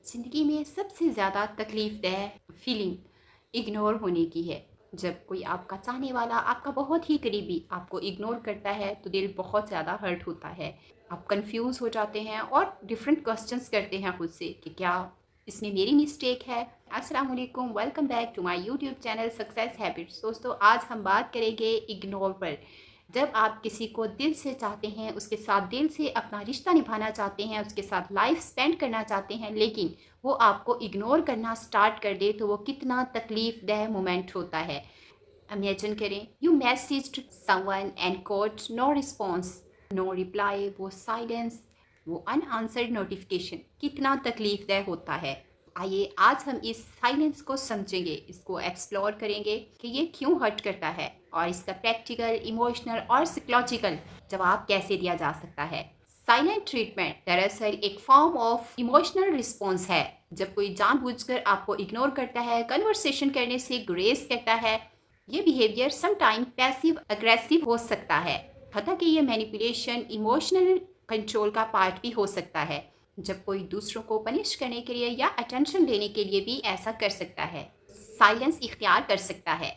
ज़िंदगी में सबसे ज़्यादा तकलीफ़देह फीलिंग इग्नोर होने की है। जब कोई आपका चाहने वाला, आपका बहुत ही करीबी आपको इग्नोर करता है तो दिल बहुत ज़्यादा हर्ट होता है। आप कंफ्यूज हो जाते हैं और डिफरेंट क्वेश्चंस करते हैं खुद से कि क्या इसमें मेरी मिस्टेक है। अस्सलाम वालेकुम, welcome back to my YouTube channel success habits. दोस्तों, आज हम बात करेंगे इग्नोर पर। जब आप किसी को दिल से चाहते हैं, उसके साथ दिल से अपना रिश्ता निभाना चाहते हैं, उसके साथ लाइफ स्पेंड करना चाहते हैं, लेकिन वो आपको इग्नोर करना स्टार्ट कर दे तो वो कितना तकलीफ़देह मोमेंट होता है। इमेजिन करें, you messaged someone and got no response, no reply, वो साइलेंस, वो अनआंसर्ड नोटिफिकेशन कितना तकलीफ़देह होता है। आइए आज हम इस साइलेंस को समझेंगे, इसको एक्सप्लोर करेंगे कि ये क्यों हर्ट करता है और इसका प्रैक्टिकल, इमोशनल और साइकोलॉजिकल जवाब कैसे दिया जा सकता है। साइलेंट ट्रीटमेंट दरअसल एक फॉर्म ऑफ इमोशनल रिस्पॉन्स है। जब कोई जानबूझकर आपको इग्नोर करता है, कन्वर्सेशन करने से गुरेज करता है, ये बिहेवियर समटाइम पैसिव अग्रेसिव हो सकता है। हालांकि ये मैनिपुलेशन, इमोशनल कंट्रोल का पार्ट भी हो सकता है। जब कोई दूसरों को पनिश करने के लिए या अटेंशन लेने के लिए भी ऐसा कर सकता है, साइलेंस इख्तियार कर सकता है।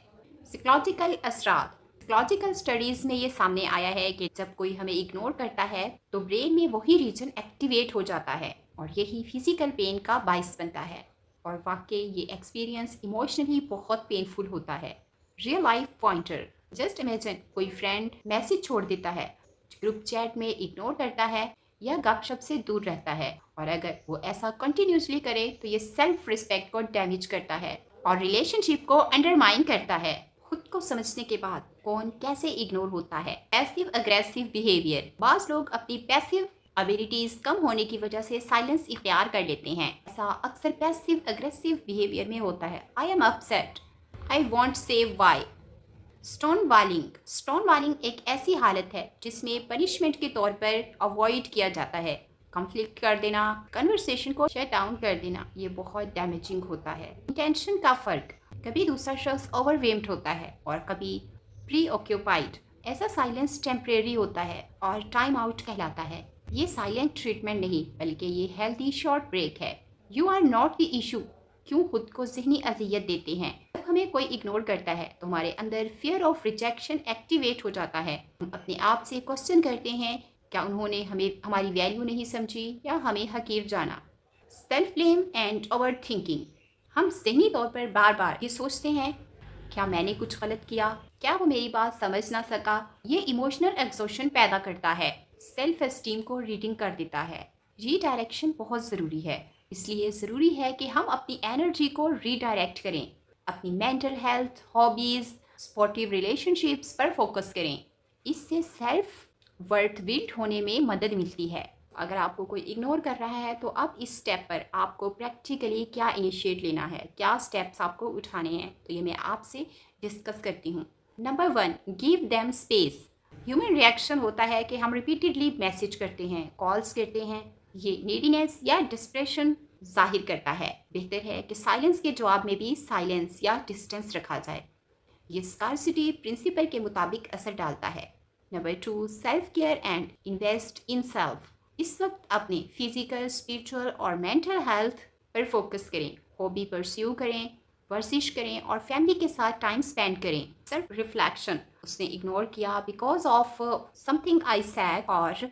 साइकोलॉजिकल असरात, साइकोलॉजिकल स्टडीज़ में ये सामने आया है कि जब कोई हमें इग्नोर करता है तो ब्रेन में वही रीजन एक्टिवेट हो जाता है और यही फिजिकल पेन का बायस बनता है। और वाकई ये एक्सपीरियंस इमोशनली बहुत पेनफुल होता है। Real life pointer, just imagine कोई फ्रेंड मैसेज छोड़ देता है, ग्रुप चैट में इग्नोर करता है या गपशप से दूर रहता है, और अगर वो ऐसा कंटिन्यूसली करे तो ये सेल्फ रिस्पेक्ट को डैमेज करता है और रिलेशनशिप को अंडरमाइन करता है। खुद को समझने के बाद कौन कैसे इग्नोर होता है। पैसिव अग्रेसिव बिहेवियर, बाज लोग अपनी पैसिव एबिलिटीज कम होने की वजह से साइलेंस इख्तियार कर लेते हैं। ऐसा अक्सर पैसिव अग्रेसिव बिहेवियर में होता है। I am upset, I want से वाई। स्टोन वालिंग, स्टोन वालिंग एक ऐसी हालत है जिसमें पनिशमेंट के तौर पर अवॉइड किया जाता है। कॉन्फ्लिक्ट कर देना, कन्वर्सेशन को शट डाउन कर देना, ये बहुत डैमेजिंग होता है। इंटेंशन का फर्क, कभी दूसरा शख्स ओवरवेम्ड होता है और कभी प्री ऑक्यूपाइड। ऐसा साइलेंस टेम्परेरी होता है और टाइम आउट कहलाता है। ये साइलेंट ट्रीटमेंट नहीं बल्कि ये हेल्दी शॉर्ट ब्रेक है। You are not the issue, क्यों खुद को ज़हनी अजियत देते हैं। जब हमें कोई इग्नोर करता है तो हमारे अंदर फियर ऑफ रिजेक्शन एक्टिवेट हो जाता है। हम अपने आप से क्वेश्चन करते हैं, क्या उन्होंने हमें हमारी वैल्यू नहीं समझी या हमें हकीर जाना। Self blame and over thinking, हम ज़हनी तौर पर बार बार ये सोचते हैं, क्या मैंने कुछ गलत किया, क्या वो मेरी बात समझ ना सका। ये इमोशनल एग्जॉशन पैदा करता है, सेल्फ एस्टीम को रीडिंग कर देता है। रीडायरेक्शन बहुत ज़रूरी है, इसलिए ज़रूरी है कि हम अपनी एनर्जी को रीडायरेक्ट करें। अपनी mental health, hobbies, sportive relationships पर फोकस करें। इससे सेल्फ वर्थ बिल्ड होने में मदद मिलती है। अगर आपको कोई इग्नोर कर रहा है तो अब इस स्टेप पर आपको प्रैक्टिकली क्या इनिशिएट लेना है, क्या स्टेप्स आपको उठाने हैं, तो ये मैं आपसे डिस्कस करती हूँ। Number 1, give them space. Human reaction होता है कि हम रिपीटेडली मैसेज करते हैं, कॉल्स करते हैं, ये नीडीनेस या डिस्प्रेशन जाहिर करता है। बेहतर है कि साइलेंस के जवाब में भी साइलेंस या डिस्टेंस रखा जाए। ये स्कार्सिटी प्रिंसिपल के मुताबिक असर डालता है। Number 2, self care and invest in self. इस वक्त अपने फिजिकल, स्पिरिचुअल और मेंटल हेल्थ पर फोकस करें। हॉबी परस्यू करें, वर्जिश करें और फैमिली के साथ टाइम स्पेंड करें। सेल्फ रिफ्लेक्शन, उसने इग्नोर किया because of something I sad और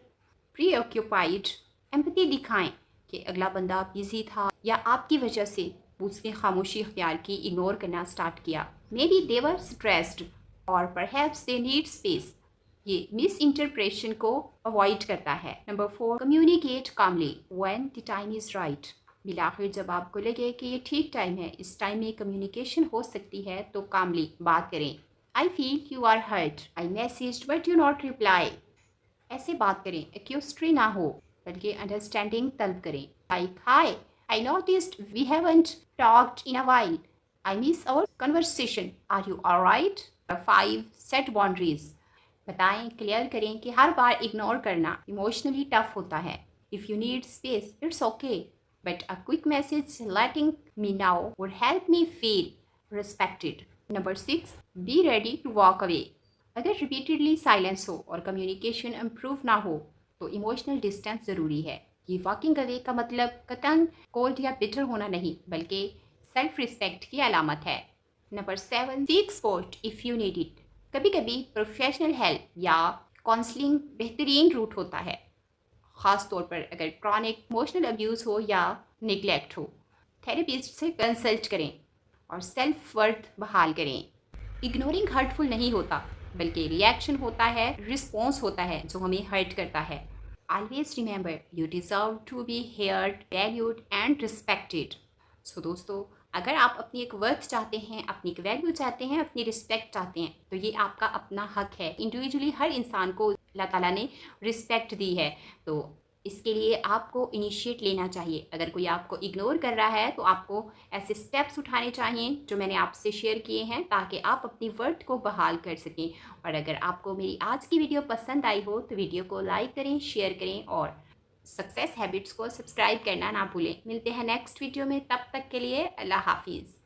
प्री ऑक्यूपाइड। एम्पैथी दिखाएं कि अगला बंदा बिजी था या आपकी वजह से उसने खामोशी इख्तियार की, इग्नोर करना स्टार्ट किया। Maybe they were stressed और परहैप्स दे नीड स्पेस। ये मिस इंटरप्रेशन को अवॉइड करता है। Number 4, communicate calmly when the time is right. बिलाखिर जब आपको लगे कि ये ठीक टाइम है, इस टाइम में कम्युनिकेशन हो सकती है, तो कामली बात करें। I feel you are hurt, I message but you not reply. ऐसे बात करें, एक्यूस्ट्री ना हो बल्कि अंडरस्टैंडिंग तलब करें। Like, hi, I noticed we haven't talked in a while, I miss our conversation, are you alright. 5, set boundaries. बताएं, clear करें कि हर बार इग्नोर करना इमोशनली टफ होता है। If you need space, it's okay, but a quick message letting me now would help me feel respected. Number 6, be ready to walk away. अगर repeatedly silence हो और कम्युनिकेशन इम्प्रूव ना हो तो emotional distance ज़रूरी है। ये वॉकिंग अवे का मतलब कतन कोल्ड या बिटर होना नहीं, बल्कि सेल्फ रिस्पेक्ट की अलामत है। Number 7, seek support if you need it. कभी कभी प्रोफेशनल हेल्प या काउंसलिंग बेहतरीन रूट होता है, ख़ास तौर पर अगर क्रॉनिक इमोशनल अब्यूज़ हो या निगलेक्ट हो। थेरेपिस्ट से कंसल्ट करें और सेल्फ वर्थ बहाल करें। इग्नोरिंग हर्टफुल नहीं होता, बल्कि रिएक्शन होता है, रिस्पॉन्स होता है जो हमें हर्ट करता है। Always remember you deserve to be heard, valued and respected. So दोस्तों, अगर आप अपनी एक वर्थ चाहते हैं, अपनी एक वैल्यू चाहते हैं, अपनी रिस्पेक्ट चाहते हैं, तो ये आपका अपना हक है। इंडिविजुअली हर इंसान को अल्लाह ताला ने रिस्पेक्ट दी है, तो इसके लिए आपको इनिशिएट लेना चाहिए। अगर कोई आपको इग्नोर कर रहा है तो आपको ऐसे स्टेप्स उठाने चाहिए जो मैंने आपसे शेयर किए हैं, ताकि आप अपनी वर्थ को बहाल कर सकें। और अगर आपको मेरी आज की वीडियो पसंद आई हो तो वीडियो को लाइक करें, शेयर करें और सक्सेस हैबिट्स को सब्सक्राइब करना ना भूलें। मिलते हैं नेक्स्ट वीडियो में, तब तक के लिए अल्लाह हाफिज़।